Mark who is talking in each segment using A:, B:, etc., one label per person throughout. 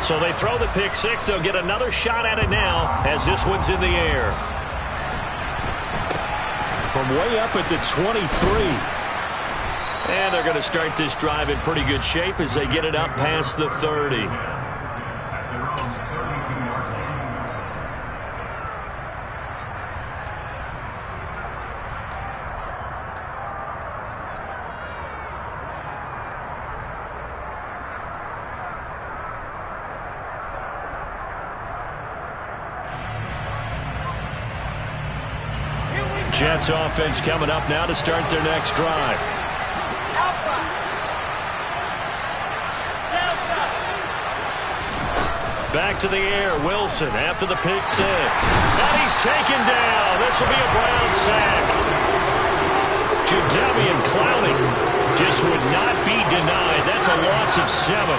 A: So they throw the pick six. They'll get another shot at it now as this one's in the air. From way up at the 23. And they're going to start this drive in pretty good shape as they get it up past the 30. Jets offense coming up now to start their next drive. Back to the air, Wilson after the pick six. And he's taken down. This will be a Brown sack. Jadeveon Clowney just would not be denied. That's a loss of 7.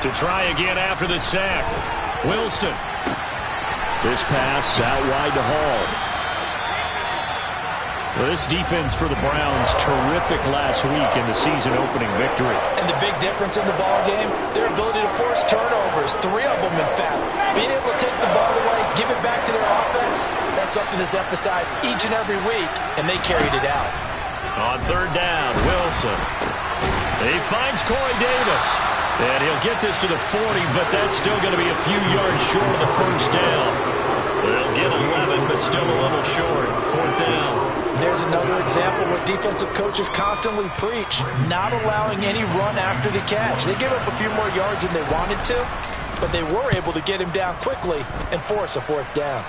A: To try again after the sack. Wilson. This pass out wide to Hall. Well, this defense for the Browns, terrific last week in the season-opening victory.
B: And the big difference in the ball game, their ability to force turnovers, 3 of them in fact. Being able to take the ball away, give it back to their offense, that's something that's emphasized each and every week, and they carried it out.
A: On third down, Wilson. He finds Corey Davis. And he'll get this to the 40, but that's still going to be a few yards short of the first down. They'll get 11, but still a little short. 4th down.
B: There's another example where defensive coaches constantly preach, not allowing any run after the catch. They gave up a few more yards than they wanted to, but they were able to get him down quickly and force a 4th down.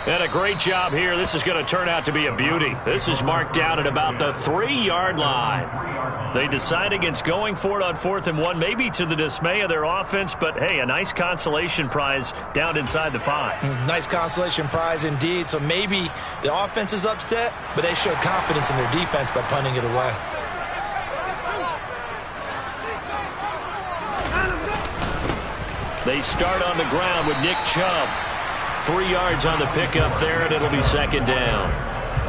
A: And a great job here. This is going to turn out to be a beauty. This is marked down at about the 3-yard line. They decide against going for it on 4th and 1, maybe to the dismay of their offense, but hey, a nice consolation prize down inside the 5.
B: Nice consolation prize indeed. So maybe the offense is upset, but they showed confidence in their defense by punting it away.
A: They start on the ground with Nick Chubb. 3 yards on the pickup there, and it'll be 2nd down.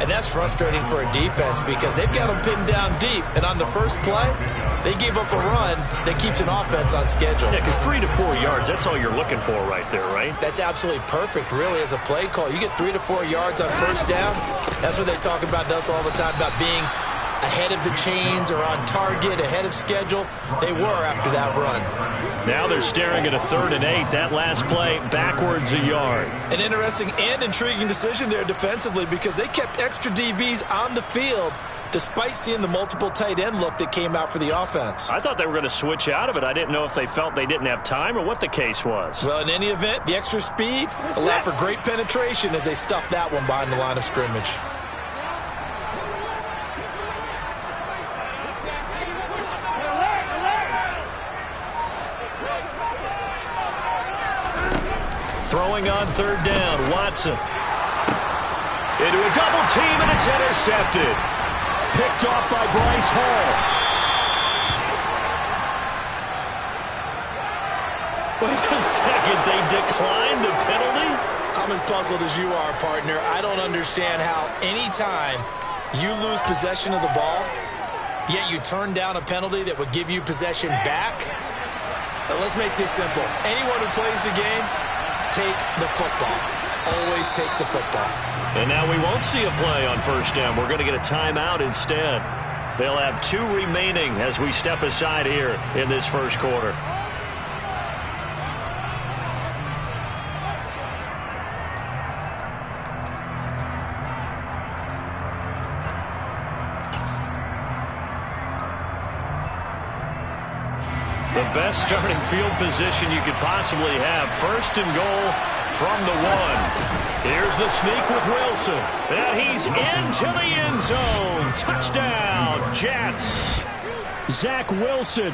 B: And that's frustrating for a defense because they've got them pinned down deep. And on the first play, they gave up a run that keeps an offense on schedule.
A: Yeah, because 3 to 4 yards, that's all you're looking for right there, right?
B: That's absolutely perfect, really, as a play call. You get 3 to 4 yards on first down. That's what they talk about us all the time, about being ahead of the chains or on target, ahead of schedule. They were after that run.
A: Now they're staring at a 3rd and 8. That last play, backwards a yard.
B: An interesting and intriguing decision there defensively because they kept extra DBs on the field despite seeing the multiple tight end look that came out for the offense.
A: I thought they were going to switch out of it. I didn't know if they felt they didn't have time or what the case was.
B: Well, in any event, the extra speed allowed for great penetration as they stuffed that one behind the line of scrimmage.
A: Throwing on 3rd down, Watson. Into a double team, and it's intercepted. Picked off by Bryce Hall. Wait a second, they declined the penalty?
B: I'm as puzzled as you are, partner. I don't understand how any time you lose possession of the ball, yet you turn down a penalty that would give you possession back. Now, let's make this simple. Anyone who plays the game, take the football. Always take the football.
A: And now we won't see a play on 1st down. We're going to get a timeout instead. They'll have 2 remaining as we step aside here in this first quarter. The best starting field position you could possibly have. 1st and goal from the 1. Here's the sneak with Wilson. And he's into the end zone. Touchdown, Jets. Zach Wilson,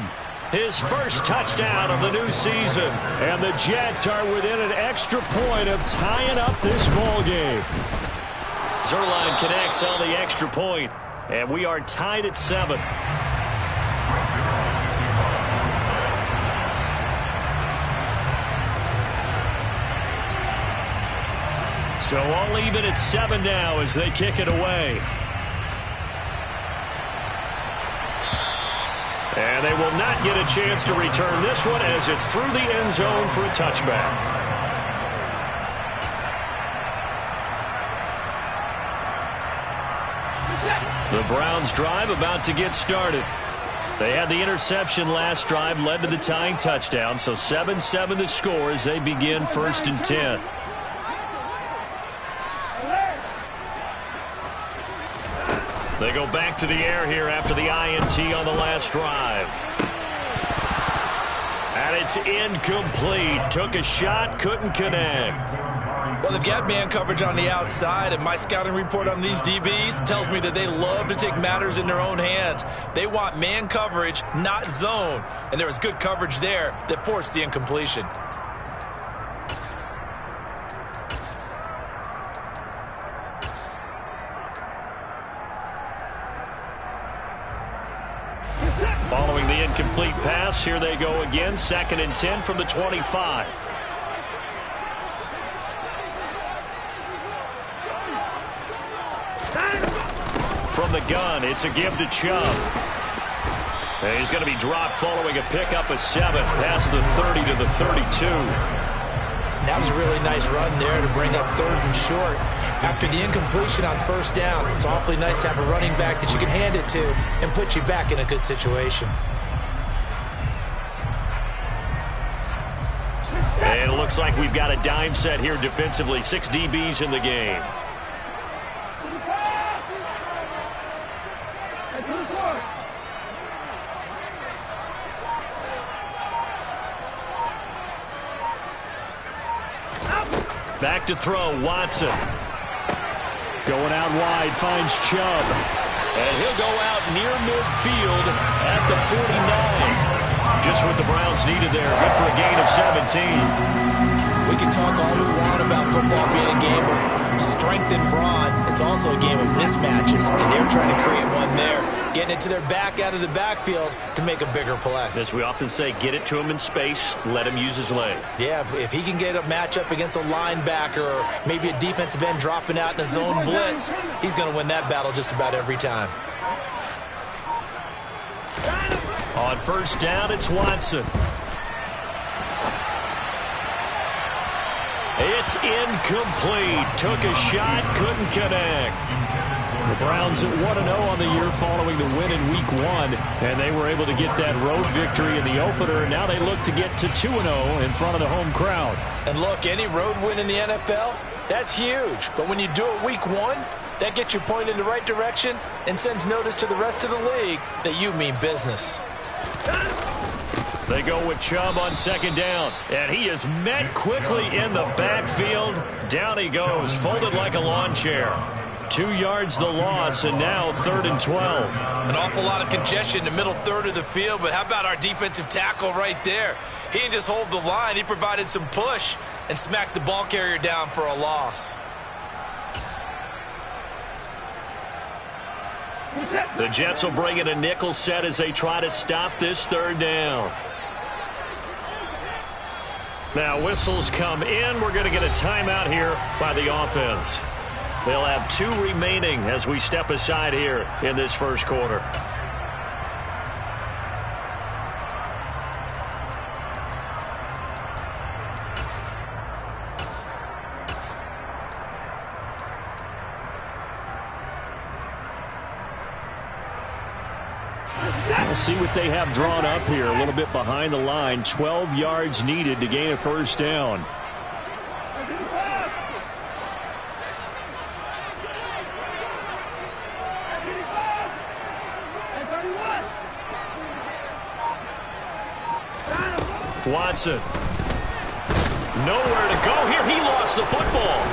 A: his first touchdown of the new season. And the Jets are within an extra point of tying up this ball game. Zerline connects on the extra point, and we are tied at 7. So all even at 7 now as they kick it away. And they will not get a chance to return this one as it's through the end zone for a touchback. The Browns drive about to get started. They had the interception last drive, led to the tying touchdown, so 7-7 the score as they begin 1st and 10. They go back to the air here after the INT on the last drive. And it's incomplete. Took a shot, couldn't connect.
B: Well, they've got man coverage on the outside, and my scouting report on these DBs tells me that they love to take matters in their own hands. They want man coverage, not zone. And there was good coverage there that forced the incompletion.
A: Following the incomplete pass, here they go again. 2nd and 10 from the 25. From the gun, it's a give to Chubb. And he's going to be dropped following a pickup of 7 past the 30 to the 32.
B: That was a really nice run there to bring up 3rd and short. After the incompletion on 1st down, it's awfully nice to have a running back that you can hand it to and put you back in a good situation.
A: And it looks like we've got a dime set here defensively. 6 DBs in the game. Back to throw, Watson. Going out wide, finds Chubb. And he'll go out near midfield at the 49. Just what the Browns needed there. Good for a gain of 17.
B: We can talk all we want about football being a game of strength and brawn. It's also a game of mismatches, and they're trying to create one there. Getting it to their back out of the backfield to make a bigger play.
A: As we often say, get it to him in space, let him use his leg.
B: Yeah, if he can get a matchup against a linebacker or maybe a defensive end dropping out in a zone blitz, he's going to win that battle just about every time.
A: On 1st down, it's Watson. It's incomplete. Took a shot, couldn't connect. The Browns at 1-0 on the year following the win in Week 1, and they were able to get that road victory in the opener. Now they look to get to 2-0 in front of the home crowd.
B: And look, any road win in the NFL, that's huge. But when you do it Week 1, that gets you pointed in the right direction and sends notice to the rest of the league that you mean business.
A: They go with Chubb on 2nd down, and he is met quickly in the backfield. Down he goes, folded like a lawn chair. 2 yards the loss, and now 3rd and 12.
B: An awful lot of congestion in the middle third of the field, but how about our defensive tackle right there? He didn't just hold the line, he provided some push and smacked the ball carrier down for a loss.
A: The Jets will bring in a nickel set as they try to stop this 3rd down. Now whistles come in. We're going to get a timeout here by the offense. They'll have 2 remaining as we step aside here in this 1st quarter. We'll see what they have drawn up here. A little bit behind the line. 12 yards needed to gain a 1st down. Watson. Nowhere to go here. He lost the football.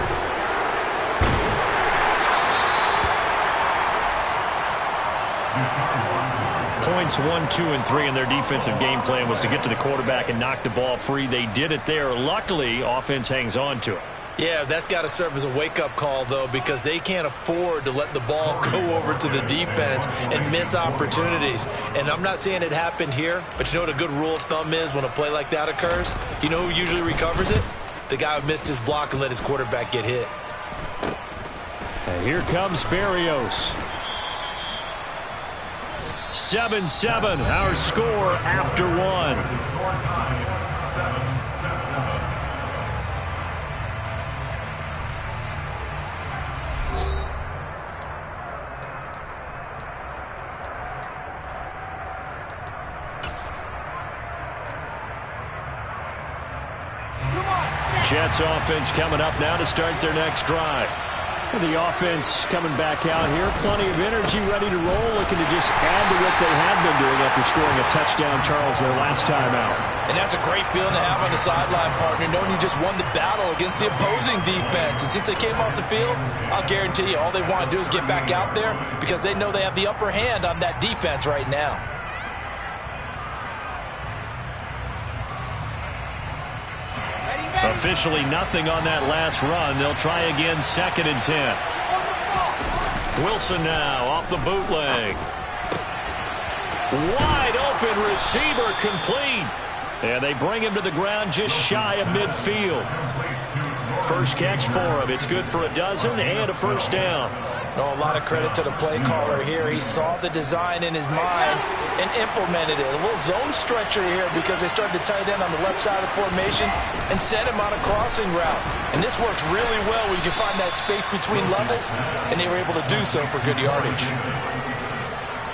A: Points 1, 2, and 3 in their defensive game plan was to get to the quarterback and knock the ball free. They did it there. Luckily, offense hangs on to it.
B: Yeah, that's got to serve as a wake-up call, though, because they can't afford to let the ball go over to the defense and miss opportunities. And I'm not saying it happened here, but you know what a good rule of thumb is when a play like that occurs? You know who usually recovers it? The guy who missed his block and let his quarterback get hit.
A: And here comes Berrios. 7-7, our score after one. Jets offense coming up now to start their next drive. The offense coming back out here. Plenty of energy, ready to roll, looking to just add to what they had been doing after scoring a touchdown, Charles, their last time out.
B: And that's a great feeling to have on the sideline, partner, knowing you just won the battle against the opposing defense. And since they came off the field, I'll guarantee you all they want to do is get back out there because they know they have the upper hand on that defense right now.
A: Officially nothing on that last run. They'll try again, 2nd and 10. Wilson now off the bootleg. Wide open receiver complete. And they bring him to the ground just shy of midfield. First catch for him. It's good for a dozen and a first down.
B: Oh, a lot of credit to the play caller here. He saw the design in his mind and implemented it. A little zone stretcher here because they started the tight end on the left side of the formation and sent him on a crossing route. And this works really well when you can find that space between levels, and they were able to do so for good yardage.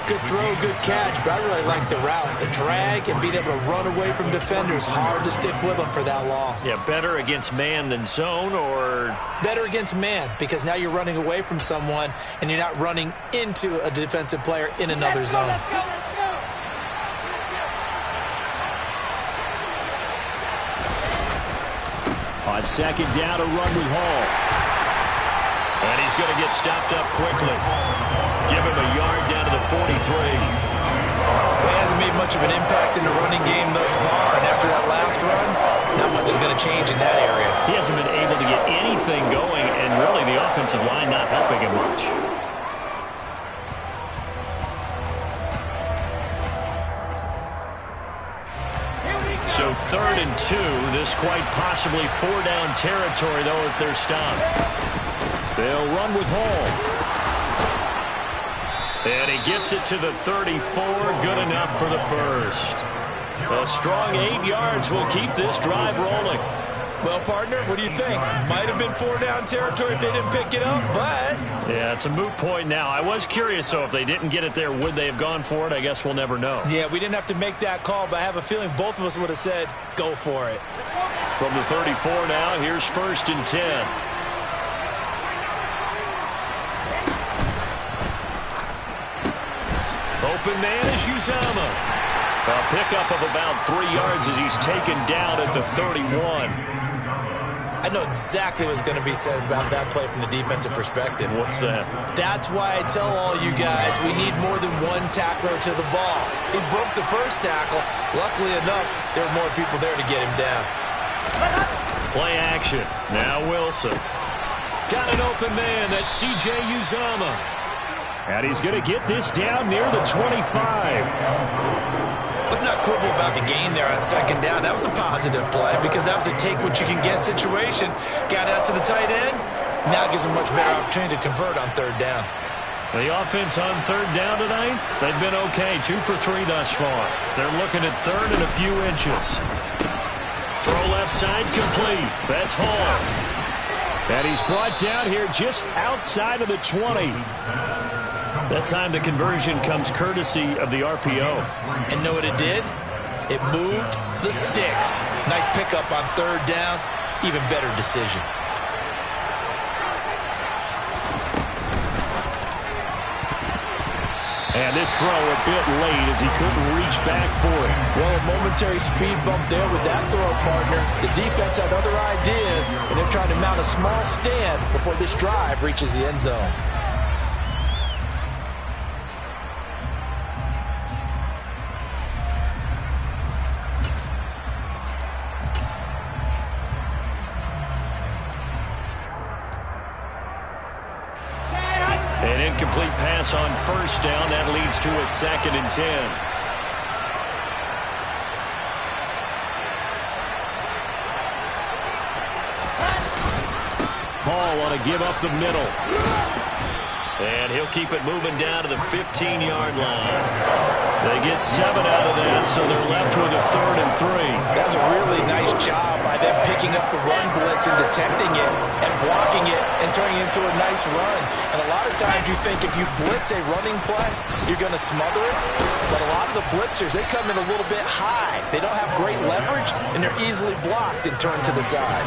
B: Good throw, good catch, but I really like the route. The drag and being able to run away from defenders. Hard to stick with them for that long.
A: Yeah, better against man than zone, or?
B: Better against man, because now you're running away from someone and you're not running into a defensive player in another zone.
C: Let's go.
A: On 2nd down, a run with Hall. And he's going to get stopped up quickly. Give him a yard down to the 43.
B: Well, he hasn't made much of an impact in the running game thus far, and after that last run, not much is going to change in that area.
A: He hasn't been able to get anything going, and really the offensive line not helping him much. So 3rd and 2, this quite possibly 4-down territory, though, if they're stopped. They'll run with Hall. And he gets it to the 34, good enough for the first. A strong 8 yards will keep this drive rolling.
B: Well, partner, what do you think? Might have been 4-down territory if they didn't pick it up, but...
A: Yeah, it's a moot point now. I was curious, so if they didn't get it there, would they have gone for it? I guess we'll never know.
B: Yeah, we didn't have to make that call, but I have a feeling both of us would have said, go for it.
A: From the 34 now, here's 1st and 10. Open man is Uzomah. A pickup of about 3 yards as he's taken down at the 31.
B: I know exactly what's going to be said about that play from the defensive perspective.
A: What's that?
B: That's why I tell all you guys we need more than one tackler to the ball. He broke the first tackle. Luckily enough, there were more people there to get him down.
A: Play action. Now Wilson. Got an open man. That's C.J. Uzomah. And he's going to get this down near the 25.
B: Let's not quibble about the gain there on 2nd down. That was a positive play because that was a take-what-you-can-get situation. Got out to the tight end. Now it gives them much better opportunity to convert on 3rd down.
A: The offense on 3rd down tonight, they've been okay. 2 for 3 thus far. They're looking at 3rd and a few inches. Throw left side complete. That's Hall. And he's brought down here just outside of the 20. That time the conversion comes courtesy of the RPO.
B: And know what it did? It moved the sticks. Nice pickup on 3rd down. Even better decision.
A: And this throw a bit late as he couldn't reach back for it.
B: Well, a momentary speed bump there with that throw, partner. The defense had other ideas, and they're trying to mount a small stand before this drive reaches the end zone.
A: An incomplete pass on 1st down. That leads to a 2nd and 10. Hall on a give up the middle. And he'll keep it moving down to the 15-yard line. They get 7 out of that, so they're left with a 3rd and 3.
B: That's a really nice job by them picking up the run blitz and detecting it and blocking it and turning it into a nice run. And a lot of times you think if you blitz a running play, you're going to smother it. But a lot of the blitzers, they come in a little bit high. They don't have great leverage, and they're easily blocked and turned to the side.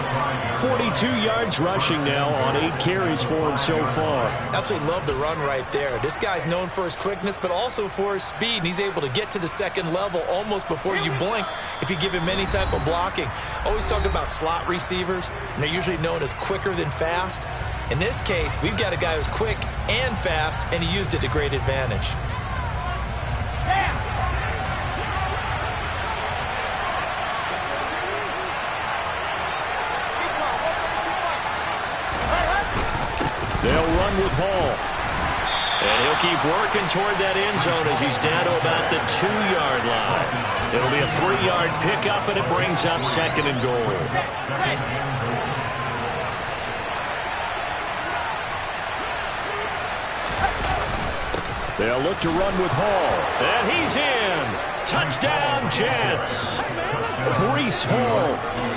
A: 42 yards rushing now on 8 carries for him so far.
B: Absolutely love the run right there. This guy's known for his quickness, but also for his speed, and he's able to get to the second level almost before you blink if you give him any type of blocking. Always talk about slot receivers, and they're usually known as quicker than fast. In this case, we've got a guy who's quick and fast, and he used it to great advantage.
A: They'll run with Hall. And he'll keep working toward that end zone as he's down to about the 2-yard line. It'll be a 3-yard pickup, and it brings up 2nd and goal. They'll look to run with Hall. And he's in. Touchdown, Jets. Breece Hall,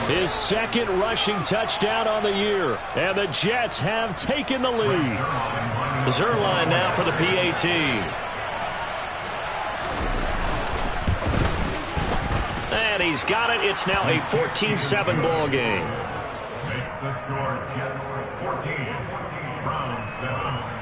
A: his 2nd rushing touchdown on the year. And the Jets have taken the lead. Zerline now for the PAT. And he's got it. It's now a 14-7 ball game.
C: Makes the score Jets 14, Browns 7.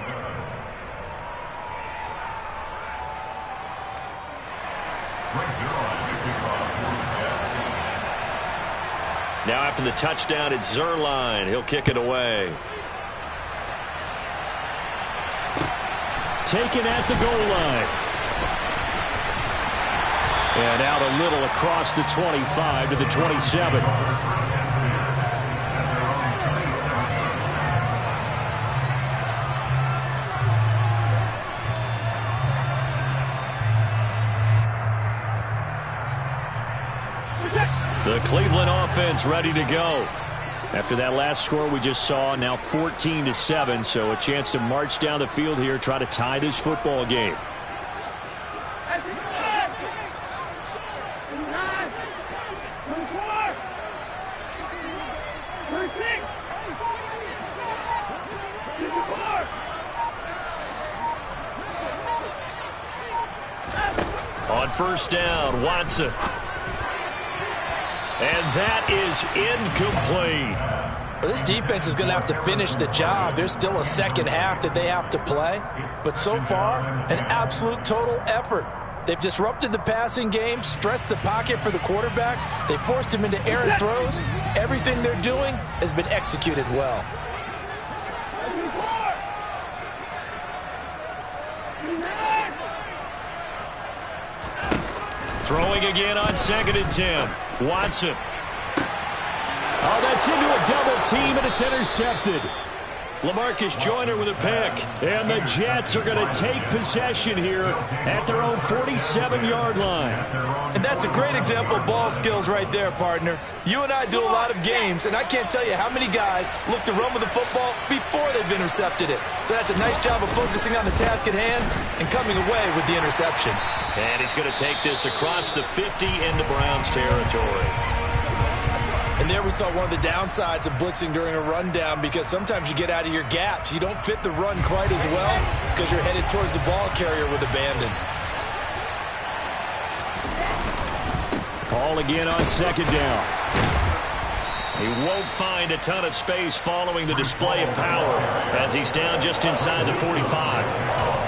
A: Now after the touchdown, it's Zerline. He'll kick it away. Taken at the goal line. And out a little across the 25 to the 27. The Cleveland offense ready to go. After that last score we just saw, now 14-7, so a chance to march down the field here, try to tie this football game. On first down, Watson. And that is incomplete.
B: Well, this defense is going to have to finish the job. There's still a second half that they have to play. But so far, an absolute total effort. They've disrupted the passing game, stressed the pocket for the quarterback. They forced him into errant throws. Everything they're doing has been executed well.
A: Throwing again on 2nd and 10. Watson. Oh, that's into a double team, and it's intercepted. LaMarcus Joyner with a pick. And the Jets are going to take possession here at their own 47-yard line.
B: And that's a great example of ball skills right there, partner. You and I do a lot of games, and I can't tell you how many guys look to run with the football before they've intercepted it. So that's a nice job of focusing on the task at hand and coming away with the interception.
A: And he's going to take this across the 50 into Browns territory.
B: And there we saw one of the downsides of blitzing during a rundown, because sometimes you get out of your gaps. You don't fit the run quite as well because you're headed towards the ball carrier with abandon.
A: Ball again on 2nd down. He won't find a ton of space following the display of power as he's down just inside the 45.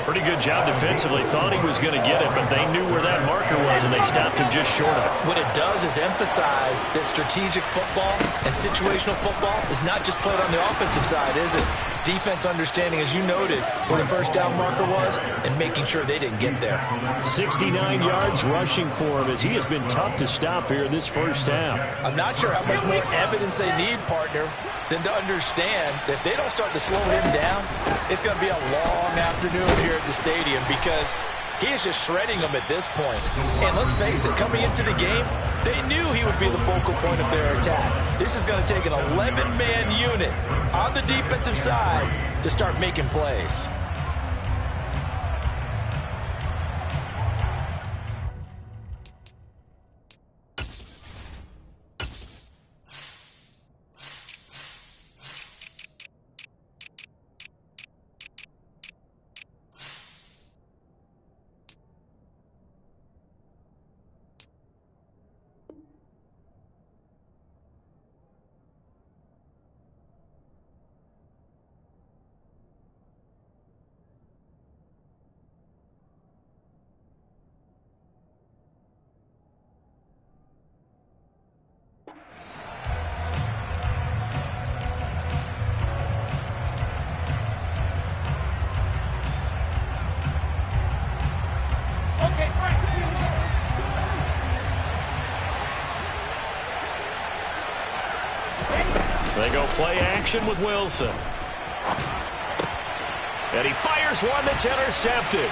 A: Pretty good job defensively. Thought he was going to get it, but they knew where that marker was, and they stopped him just short of it.
B: What it does is emphasize that strategic football and situational football is not just played on the offensive side, is it? Defense understanding, as you noted, where the first down marker was and making sure they didn't get there.
A: 69 yards rushing for him as he has been tough to stop here in this first half.
B: I'm not sure how much more evidence they need, partner, than to understand that if they don't start to slow him down, it's going to be a long afternoon here at the stadium, because he is just shredding them at this point. And let's face it, coming into the game, They knew he would be the focal point of their attack. This is going to take an 11-man unit on the defensive side to start making plays.
A: They go play action with Wilson. And he fires one that's intercepted.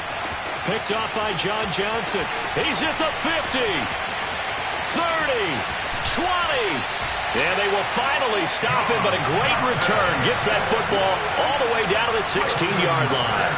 A: Picked off by John Johnson. He's at the 50, 30, 20. And they will finally stop him, but a great return. Gets that football all the way down to the 16-yard line.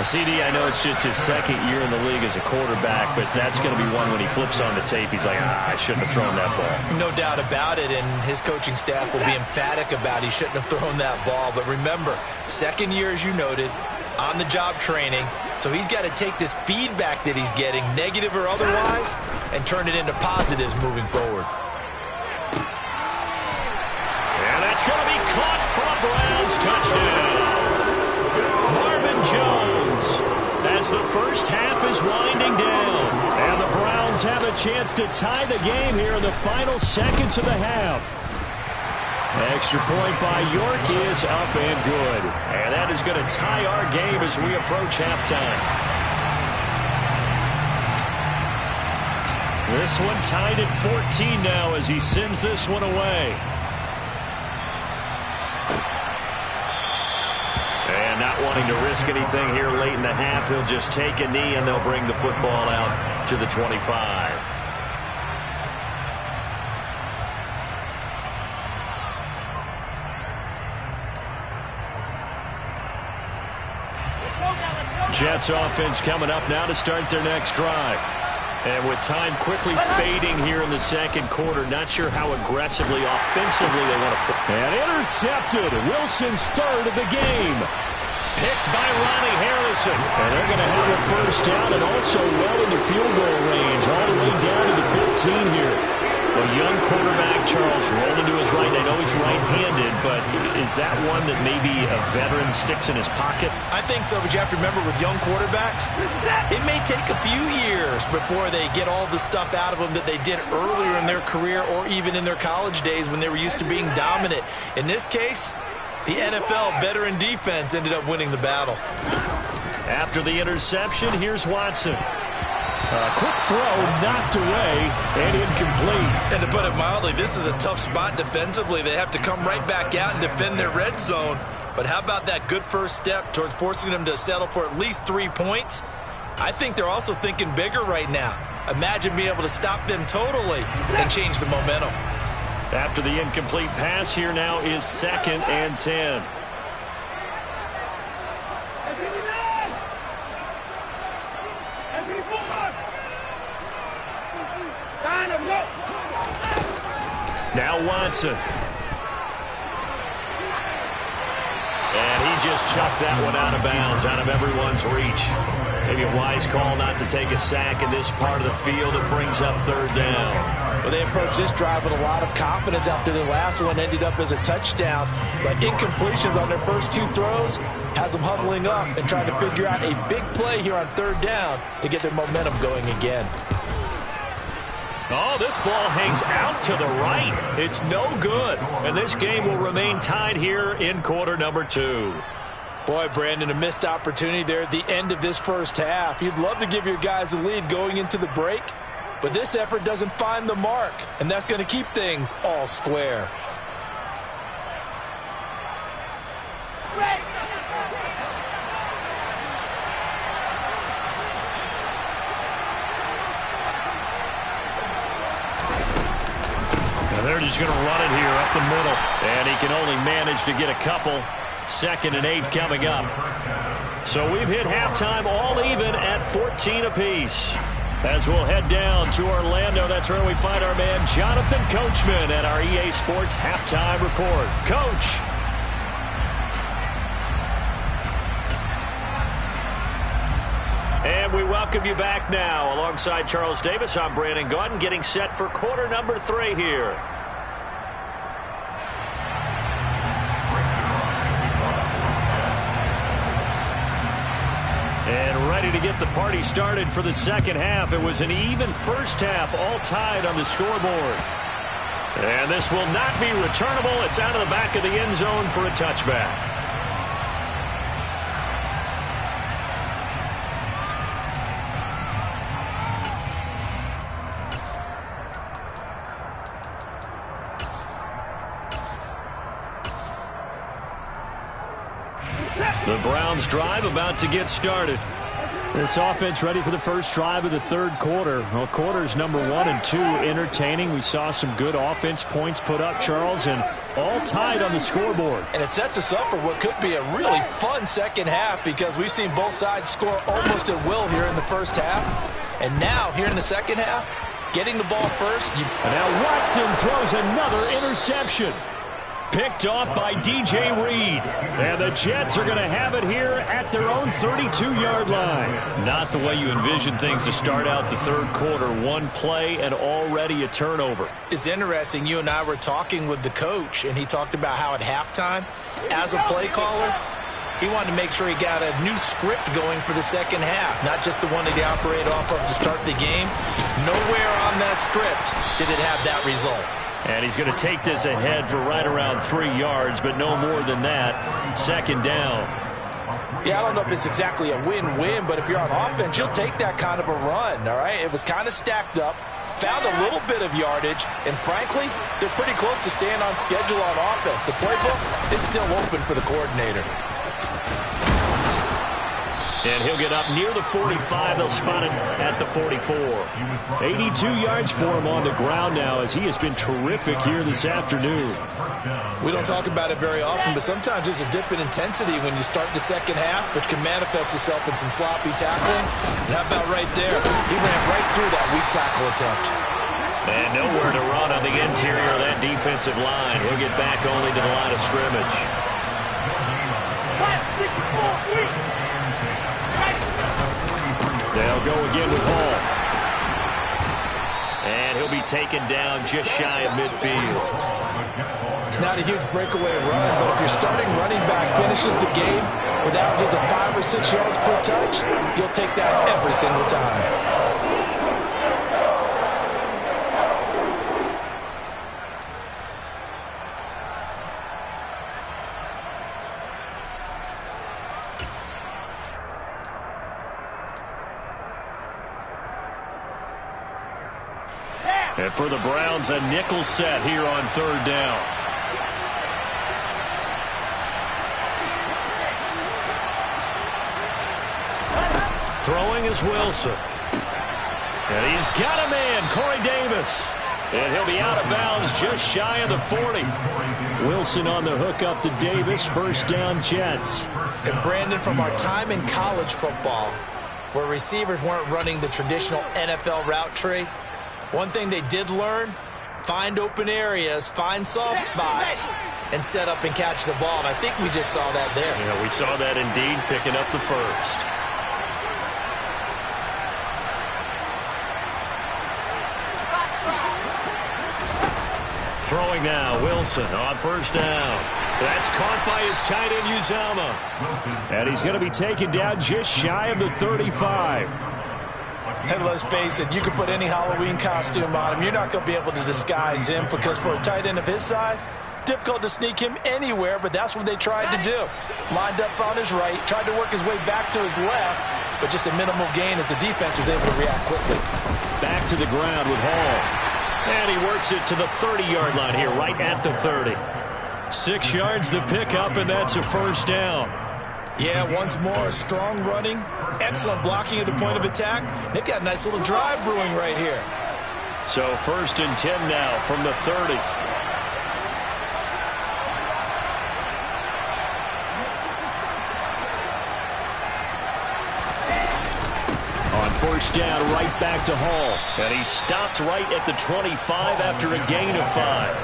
A: CD, I know it's just his second year in the league as a quarterback, but that's going to be one when he flips on the tape, he's like, I shouldn't have thrown that ball.
B: No doubt about it, and his coaching staff will be emphatic about he shouldn't have thrown that ball. But remember, second year, as you noted, on-the-job training, so he's got to take this feedback that he's getting, negative or otherwise, and turn it into positives moving forward.
A: And that's going to be caught for a Browns touchdown. Marvin Jones, as the first half is winding down. And the Browns have a chance to tie the game here in the final seconds of the half. Extra point by York is up and good. And that is going to tie our game as we approach halftime. This one tied at 14 now as he sends this one away. And not wanting to risk anything here late in the half, he'll just take a knee and they'll bring the football out to the 25. Jets offense coming up now to start their next drive. And with time quickly fading here in the second quarter, not sure how aggressively, offensively they want to play. And intercepted. Wilson's third of the game. Picked by Ronnie Harrison. And they're going to have a first down and also well into field goal range, all the way down to the 15 here. A young quarterback, Charles, rolling to his right. I know he's right-handed, but is that one that maybe a veteran sticks in his pocket?
B: I think so, but you have to remember with young quarterbacks, it may take a few years before they get all the stuff out of them that they did earlier in their career or even in their college days when they were used to being dominant. In this case, the NFL veteran defense ended up winning the battle.
A: After the interception, here's Watson. A quick throw knocked away and incomplete.
B: And to put it mildly, this is a tough spot defensively. They have to come right back out and defend their red zone. But how about that good first step towards forcing them to settle for at least 3 points? I think they're also thinking bigger right now. Imagine being able to stop them totally and change the momentum.
A: After the incomplete pass, here now is 2nd and 10. Now Watson. And he just chucked that one out of bounds, out of everyone's reach. Maybe a wise call not to take a sack in this part of the field. It brings up 3rd down.
B: Well, they approached this drive with a lot of confidence after their last one ended up as a touchdown. But incompletions on their first 2 throws has them huddling up and trying to figure out a big play here on 3rd down to get their momentum going again.
A: Oh, this ball hangs out to the right. It's no good. And this game will remain tied here in quarter number 2.
B: Boy, Brandon, a missed opportunity there at the end of this first half. You'd love to give your guys a lead going into the break, but this effort doesn't find the mark, and that's going to keep things all square.
A: And he can only manage to get a couple. 2nd and 8 coming up. So we've hit halftime all even at 14 apiece. As we'll head down to Orlando, that's where we find our man Jonathan Coachman at our EA Sports Halftime Report. Coach. And we welcome you back now. Alongside Charles Davis, I'm Brandon Gaudin, getting set for quarter number 3 here. And ready to get the party started for the second half. It was an even first half, all tied on the scoreboard. And this will not be returnable. It's out of the back of the end zone for a touchback. The Browns drive about to get started.
D: This offense ready for the first drive of the third quarter. Well, quarters number 1 and 2 entertaining. We saw some good offense points put up, Charles, and all tied on the scoreboard.
B: And it sets us up for what could be a really fun second half because we've seen both sides score almost at will here in the first half. And now, here in the second half, getting the ball first.
A: And now Watson throws another interception. Picked off by DJ Reed. And the Jets are going to have it here at their own 32-yard line. Not the way you envision things to start out the third quarter. One play and already a turnover.
B: It's interesting. You and I were talking with the coach, and he talked about how at halftime, as a play caller, he wanted to make sure he got a new script going for the second half, not just the one that he operated off of to start the game. Nowhere on that script did it have that result.
A: And he's going to take this ahead for right around 3 yards, but no more than that. 2nd down.
B: Yeah, I don't know if it's exactly a win-win, but if you're on offense, you'll take that kind of a run, all right? It was kind of stacked up, found a little bit of yardage, and frankly, they're pretty close to staying on schedule on offense. The playbook is still open for the coordinator.
A: And he'll get up near the 45. They'll spot it at the 44. 82 yards for him on the ground now as he has been terrific here this afternoon.
B: We don't talk about it very often, but sometimes there's a dip in intensity when you start the second half, which can manifest itself in some sloppy tackling. And how about right there? He ran right through that weak tackle attempt.
A: And nowhere to run on the interior of that defensive line. He'll get back only to the line of scrimmage. They'll go again with Hall. And he'll be taken down just shy of midfield.
B: It's not a huge breakaway run, but if your starting running back finishes the game with averages of 5 or 6 yards per touch, you'll take that every single time.
A: And for the Browns, a nickel set here on 3rd down. Throwing is Wilson. And he's got a man, Corey Davis. And he'll be out of bounds just shy of the 40.
D: Wilson on the hook up to Davis. 1st down, Jets.
B: And Brandon, from our time in college football, where receivers weren't running the traditional NFL route tree, one thing they did learn, find open areas, find soft spots, and set up and catch the ball. And I think we just saw that there.
A: Yeah, we saw that indeed, picking up the first. Throwing now, Wilson on 1st down. That's caught by his tight end, Uzomah.
D: And he's going to be taken down just shy of the 35.
B: And let's face it, you can put any Halloween costume on him. You're not going to be able to disguise him because for a tight end of his size, difficult to sneak him anywhere, but that's what they tried to do. Lined up on his right, tried to work his way back to his left, but just a minimal gain as the defense was able to react quickly.
A: Back to the ground with Hall. And he works it to the 30-yard line here, right at the 30. 6 yards the pickup, and that's a 1st down.
B: Yeah, once more, strong running, excellent blocking at the point of attack. They've got a nice little drive brewing right here.
A: So 1st and 10 now from the 30.
D: first down right back to Hall.
A: And he stopped right at the 25 after a gain of 5.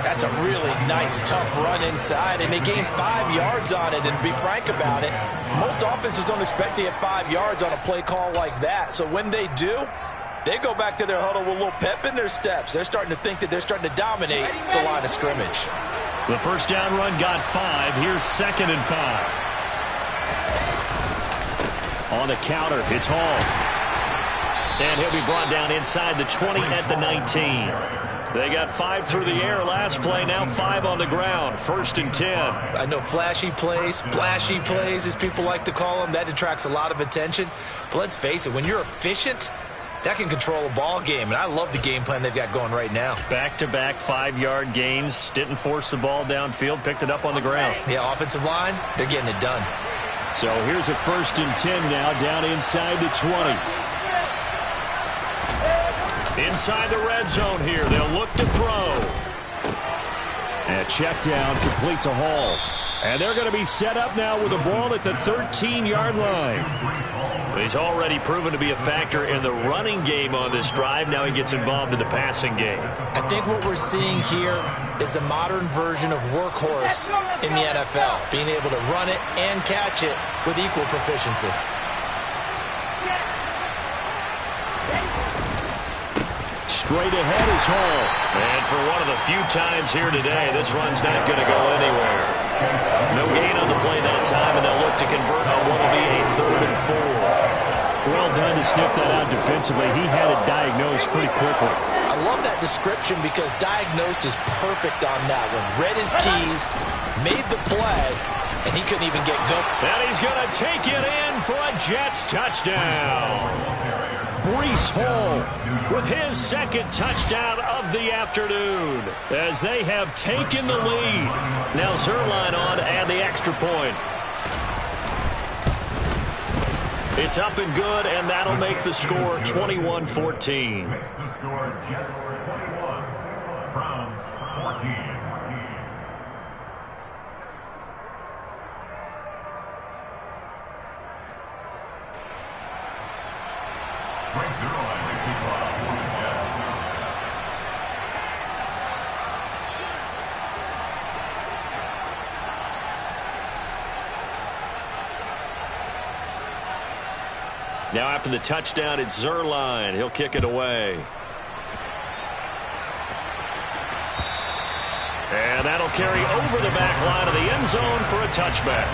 B: That's a really nice, tough run inside, and they gained 5 yards on it. And to be frank about it, most offenses don't expect to get 5 yards on a play call like that. So when they do, they go back to their huddle with a little pep in their steps. They're starting to think that they're starting to dominate the line of scrimmage.
A: The first down run got 5. Here's 2nd and 5.
D: On the counter, it's Hall.
A: And he'll be brought down inside the 20 at the 19. They got 5 through the air last play, now 5 on the ground. 1st and 10.
B: I know flashy plays, splashy plays, as people like to call them, that attracts a lot of attention. But let's face it, when you're efficient, that can control a ball game. And I love the game plan they've got going right now.
A: Back-to-back 5-yard gains. Didn't force the ball downfield, picked it up on the ground.
B: Yeah, offensive line, they're getting it done.
D: So here's a 1st and 10 now, down inside the 20.
A: Inside the red zone here. They'll look to throw.
D: And check down complete to Hall. And they're going to be set up now with the ball at the 13-yard line.
A: He's already proven to be a factor in the running game on this drive. Now he gets involved in the passing game.
B: I think what we're seeing here is the modern version of workhorse in the NFL, being able to run it and catch it with equal proficiency.
D: Straight ahead is Hall.
A: And for one of the few times here today, this run's not going to go anywhere. No gain on the play that time, and they'll look to convert on what will be a 3rd and 4.
D: Well done to sniff that out defensively. He had it diagnosed pretty quickly.
B: I love that description because diagnosed is perfect on that one. Read his keys, made the play, and he couldn't even get going.
A: And he's going to take it in for a Jets touchdown.
D: Breece Hall
A: with his 2nd touchdown of the afternoon as they have taken the lead. Now Zerline on and the extra point. It's up and good, and that'll make the score 21-14.
C: Makes the score Jets 21, Browns 14.
A: Now after the touchdown, it's Zerline. He'll kick it away. And that'll carry over the back line of the end zone for a touchback.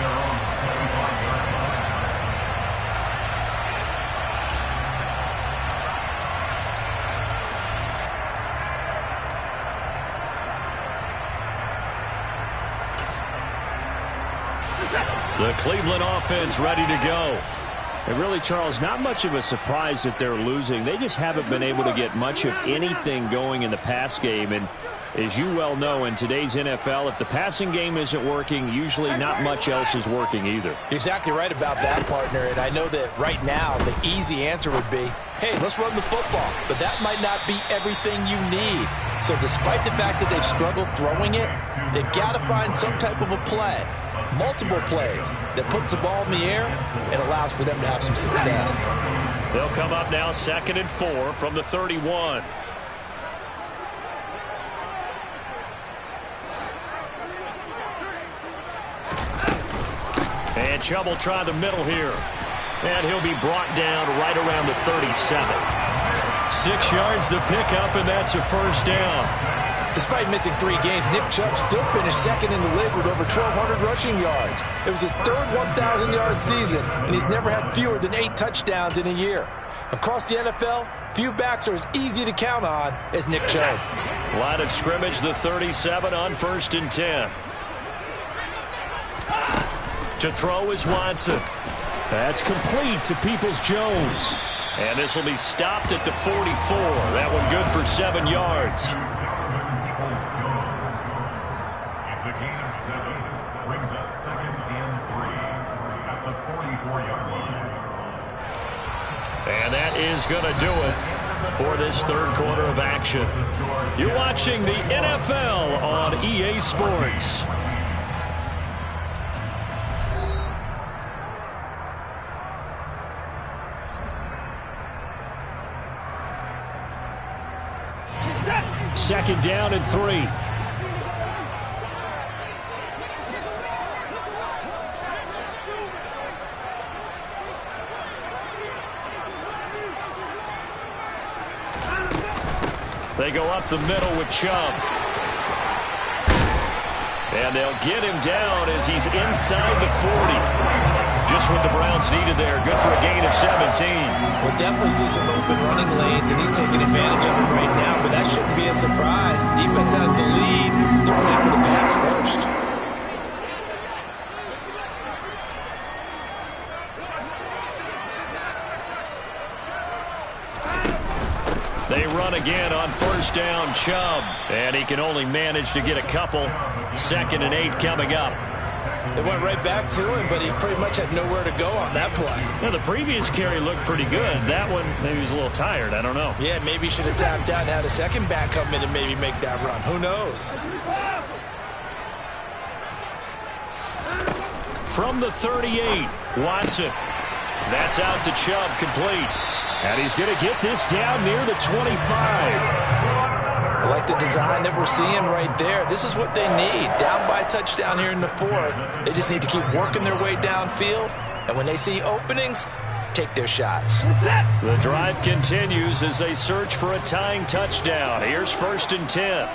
A: The Cleveland offense ready to go.
D: And really, Charles, not much of a surprise that they're losing. They just haven't been able to get much of anything going in the pass game. And as you well know, in today's NFL, if the passing game isn't working, usually not much else is working either.
B: You're exactly right about that, partner. And I know that right now the easy answer would be, hey, let's run the football. But that might not be everything you need. So despite the fact that they've struggled throwing it, they've got to find some type of a play, multiple plays, that puts the ball in the air and allows for them to have some success.
A: They'll come up now 2nd and 4 from the 31. And Chubb will try the middle here. And he'll be brought down right around the 37. 6 yards the pickup, and that's a first down.
B: Despite missing 3 games, Nick Chubb still finished 2nd in the league with over 1,200 rushing yards. It was his 3rd 1,000-yard season, and he's never had fewer than 8 touchdowns in a year. Across the NFL, few backs are as easy to count on as Nick Chubb.
A: Line of scrimmage, the 37 on 1st and 10. To throw is Watson.
D: That's complete to Peoples-Jones.
A: And this will be stopped at the 44. That one good for 7 yards.
C: It's a gain of 7. Brings up 2nd and 3 at the 44-yard line.
A: And that is going to do it for this 3rd quarter of action. You're watching the NFL on EA Sports.
D: second down and 3.
A: They go up the middle with Chubb. And they'll get him down as he's inside the 40. Just what the Browns needed there. Good for a gain of 17.
B: We'll definitely see some open running lanes, and he's taking advantage of it right now, but that shouldn't be a surprise. Defense has the lead. They're playing for the pass first.
A: They run again on first down, Chubb. And he can only manage to get a couple. 2nd and 8 coming up.
B: They went right back to him, but he pretty much had nowhere to go on that play.
A: Now, the previous carry looked pretty good. That one, maybe he was a little tired. I don't know.
B: Yeah, maybe he should have tapped out and had a second back come in and maybe make that run. Who knows?
A: From the 38, Watson. That's out to Chubb, complete.
D: And he's going to get this down near the 25.
B: I like the design that we're seeing right there. This is what they need. Down by a touchdown here in the 4th. They just need to keep working their way downfield. And when they see openings, take their shots.
A: The drive continues as they search for a tying touchdown. Here's 1st and 10.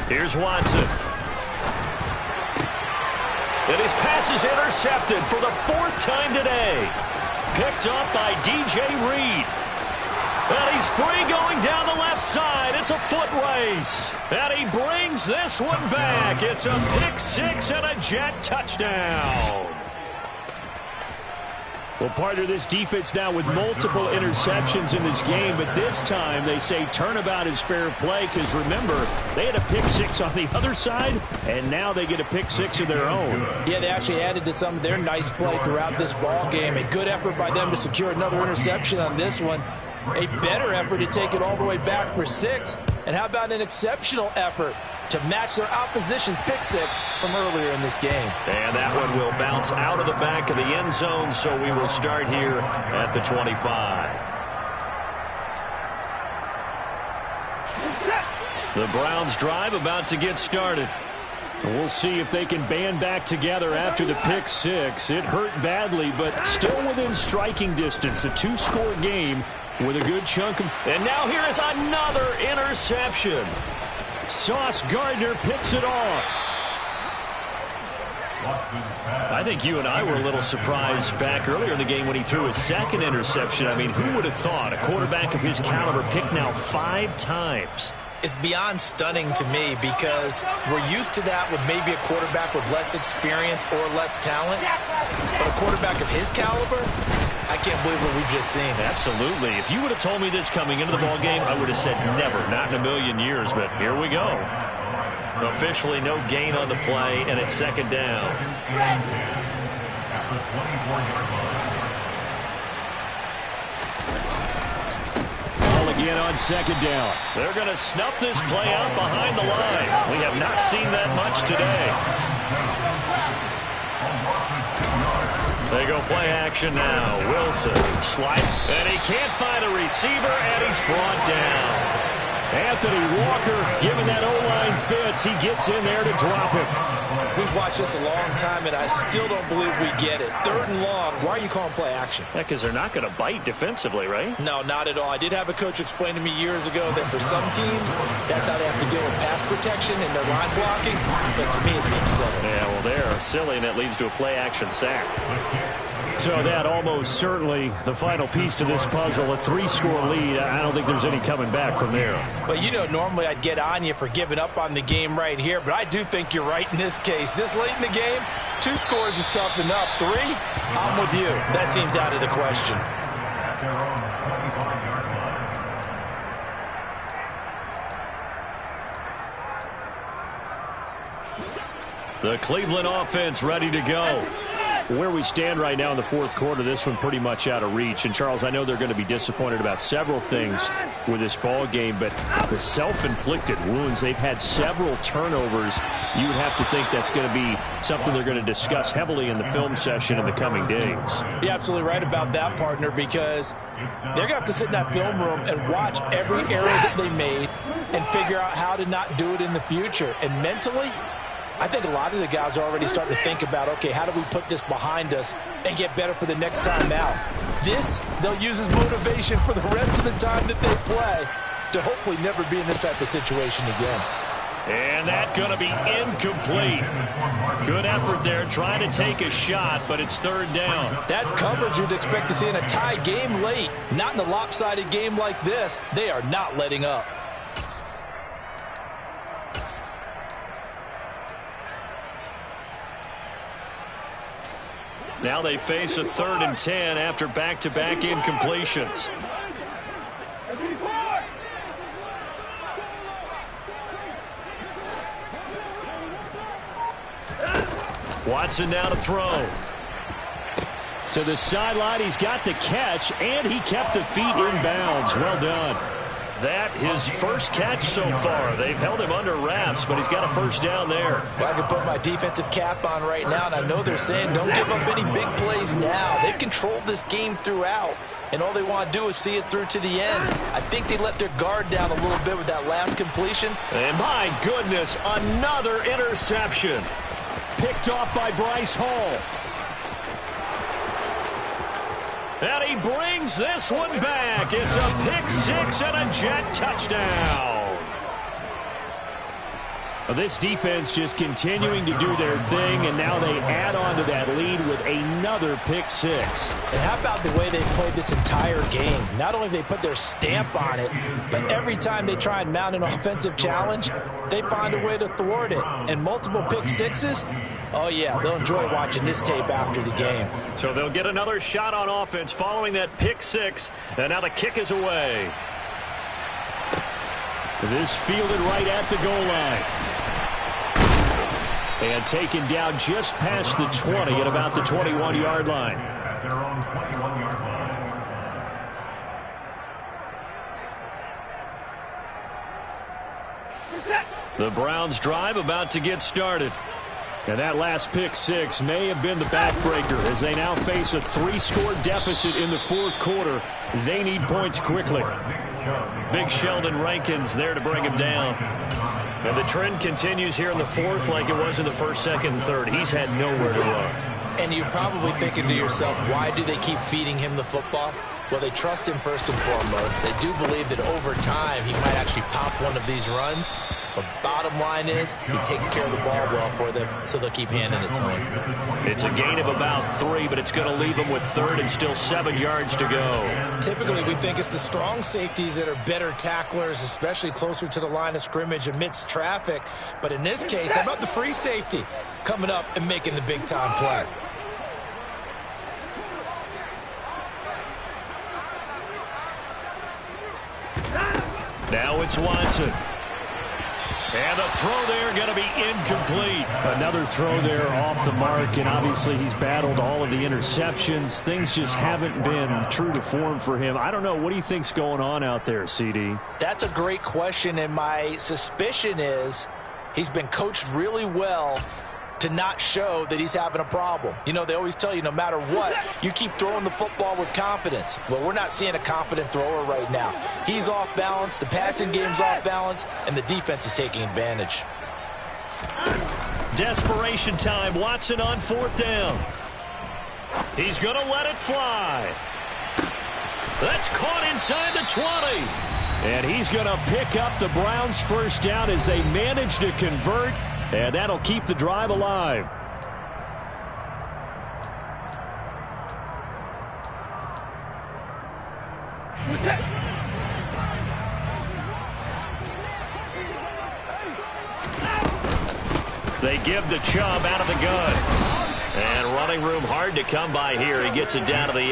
A: Here's Watson. And his pass is intercepted for the 4th time today. Picked up by DJ Reed. And he's free going down the left side. It's a foot race. And he brings this one back. It's a pick 6 and a Jet touchdown.
D: Well, partner, this defense now with multiple interceptions in this game, but this time they say turnabout is fair play because, remember, they had a pick 6 on the other side, and now they get a pick 6 of their own.
B: Yeah, they actually added to some of their nice play throughout this ball game. A good effort by them to secure another interception on this one. A better effort to take it all the way back for 6. And how about an exceptional effort to match their opposition's pick 6 from earlier in this game.
A: And that one will bounce out of the back of the end zone, so we will start here at the 25. The Browns drive about to get started.
D: We'll see if they can band back together after the pick 6. It hurt badly, but still within striking distance. A 2-score game with a good chunk of...
A: And now here is another interception.
D: Sauce Gardner picks it off.
A: I think you and I were a little surprised back earlier in the game when he threw his 2nd interception. I mean, who would have thought a quarterback of his caliber picked now 5 times?
B: It's beyond stunning to me because we're used to that with maybe a quarterback with less experience or less talent. But a quarterback of his caliber, I can't believe what we've just seen.
A: Absolutely. If you would have told me this coming into the ballgame, I would have said never, not in a million years. But here we go. Officially no gain on the play, and it's 2nd down.
D: Ball again on 2nd down.
A: They're going to snuff this play out behind the line. We have not seen that much today. They go play action now. Wilson, slide, and he can't find a receiver, and he's brought down.
D: Anthony Walker, given that O-line fits, he gets in there to drop it.
B: We've watched this a long time, and I still don't believe we get it. 3rd and long. Why are you calling play action?
A: Yeah, because they're not going to bite defensively, right?
B: No, not at all. I did have a coach explain to me years ago that for some teams, that's how they have to deal with pass protection and their line blocking. But to me, it seems silly.
A: Yeah, well, they're silly, and that leads to a play action sack.
D: So that almost certainly the final piece to this puzzle, a 3-score lead. I don't think there's any coming back from there.
B: Well, you know, normally I'd get on you for giving up on the game right here, but I do think you're right in this case. This late in the game, 2 scores is tough enough. 3, I'm with you. That seems out of the question.
A: The Cleveland offense ready to go.
D: where we stand right now in the fourth quarter, this one pretty much out of reach. And, Charles, I know they're going to be disappointed about several things with this ball game, but the self-inflicted wounds, they've had several turnovers. You would have to think that's going to be something they're going to discuss heavily in the film session in the coming days.
B: You're absolutely right about that, partner, because they're going to have to sit in that film room and watch every error that they made and figure out how to not do it in the future. And mentally, I think a lot of the guys are already starting to think about, okay, how do we put this behind us and get better for the next time out? This, they'll use as motivation for the rest of the time that they play to hopefully never be in this type of situation again.
A: And that's going to be incomplete. Good effort there trying to take a shot, but it's third down.
B: That's coverage you'd expect to see in a tie game late. Not in a lopsided game like this. They are not letting up.
A: Now they face a 3rd and 10 after back-to-back incompletions. Watson now to throw.
D: To the sideline, he's got the catch, and he kept the feet in bounds. Well done.
A: That his first catch so far. They've held him under wraps, but he's got a first down there.
B: Well, I can put my defensive cap on right now, and I know they're saying don't give up any big plays now. They've controlled this game throughout, and all they want to do is see it through to the end. I think they let their guard down a little bit with that last completion.
A: And my goodness, another interception.
D: Picked off by Bryce Hall.
A: And he brings this one back. It's a pick six and a Jet touchdown.
D: This defense just continuing to do their thing, and now they add on to that lead with another pick six.
B: And how about the way they played this entire game? Not only they put their stamp on it, but every time they try and mount an offensive challenge, they find a way to thwart it. And multiple pick sixes, oh yeah, they'll enjoy watching this tape after the game.
A: So they'll get another shot on offense following that pick six, and now the kick is away.
D: This fielded right at the goal line. And taken down just past the 20 at about the 21-yard line.
C: At their own 21-yard line.
A: The Browns drive about to get started.
D: And that last pick six may have been the backbreaker as they now face a 3-score deficit in the fourth quarter. They need points quickly.
A: Big Sheldon Rankins there to bring him down. And the trend continues here in the fourth like it was in the first, second, and third. He's had nowhere to run.
B: And you're probably thinking to yourself, why do they keep feeding him the football? Well, they trust him first and foremost. They do believe that over time he might actually pop one of these runs. But bottom line is he takes care of the ball well for them, so they'll keep handing it to him.
A: It's a gain of about 3, but it's going to leave him with third and still 7 yards to go.
B: Typically, we think it's the strong safeties that are better tacklers, especially closer to the line of scrimmage amidst traffic. But in this case, how about the free safety coming up and making the big-time play?
A: Now it's Watson. And the throw there going to be incomplete.
D: Another throw there off the mark, and obviously he's battled all of the interceptions. Things just haven't been true to form for him. I don't know. What do you think's going on out there, CD?
B: That's a great question, and my suspicion is he's been coached really well to not show that he's having a problem. You know, they always tell you no matter what, you keep throwing the football with confidence. Well, we're not seeing a confident thrower right now. He's off balance, the passing game's off balance, and the defense is taking advantage.
A: Desperation time. Watson on 4th down. He's going to let it fly. That's caught inside the 20.
D: And he's going to pick up the Browns' first down as they manage to convert. And that'll keep the drive alive.
A: They give the Chubb out of the gun. And running running room hard to come by here. He gets it down to the 8.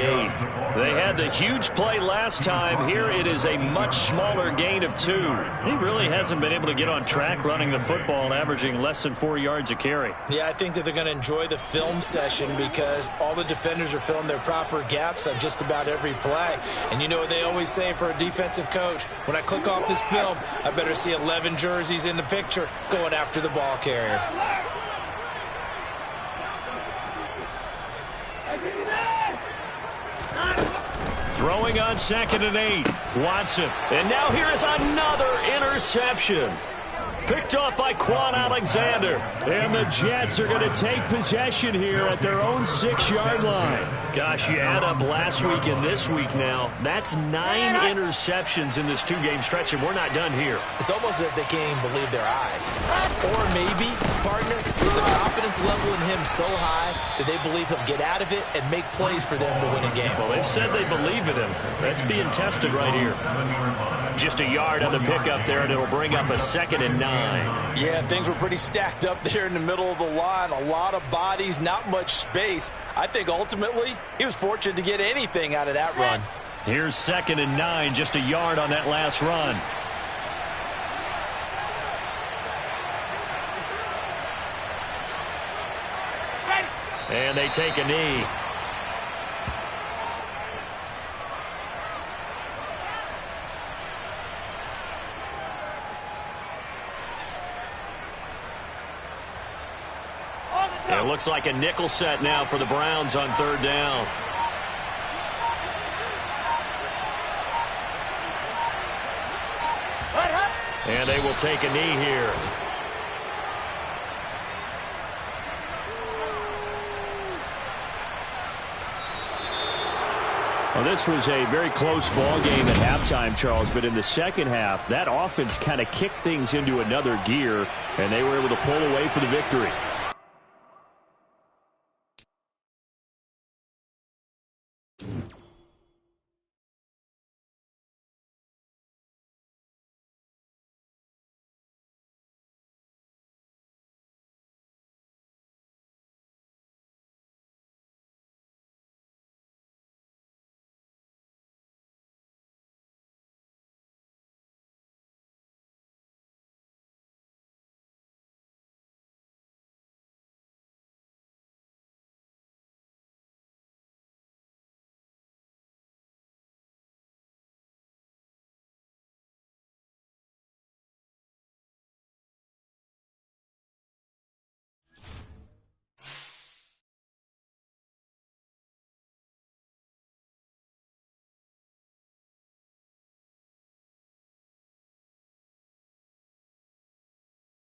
A: They had the huge play last time. Here it is a much smaller gain of 2. He really hasn't been able to get on track running the football, averaging less than 4 yards a carry.
B: Yeah, I think that they're going to enjoy the film session because all the defenders are filling their proper gaps on just about every play. And you know what they always say for a defensive coach? When I click off this film, I better see 11 jerseys in the picture going after the ball carrier.
A: Throwing on 2nd and 8. Watson. And now here is another interception. Picked off by Quan Alexander.
D: And the Jets are going to take possession here at their own 6-yard line.
A: Gosh, you add up last week and this week now. That's 9 interceptions in this 2-game stretch, and we're not done here.
B: It's almost as if they can't even believe their eyes. Or maybe, partner, is the confidence level in him so high that they believe he'll get out of it and make plays for them to win a game.
A: Well, they've said they believe in him. That's being tested right here. Just a yard on the pickup there, and it'll bring up a 2nd and 9.
B: Yeah, things were pretty stacked up there in the middle of the line. A lot of bodies, not much space. I think ultimately he was fortunate to get anything out of that run.
A: Here's 2nd and 9, just a yard on that last run. And they take a knee. It looks like a nickel set now for the Browns on 3rd down. And they will take a knee here.
D: Well, this was a very close ball game at halftime, Charles, but in the second half, that offense kind of kicked things into another gear, and they were able to pull away for the victory.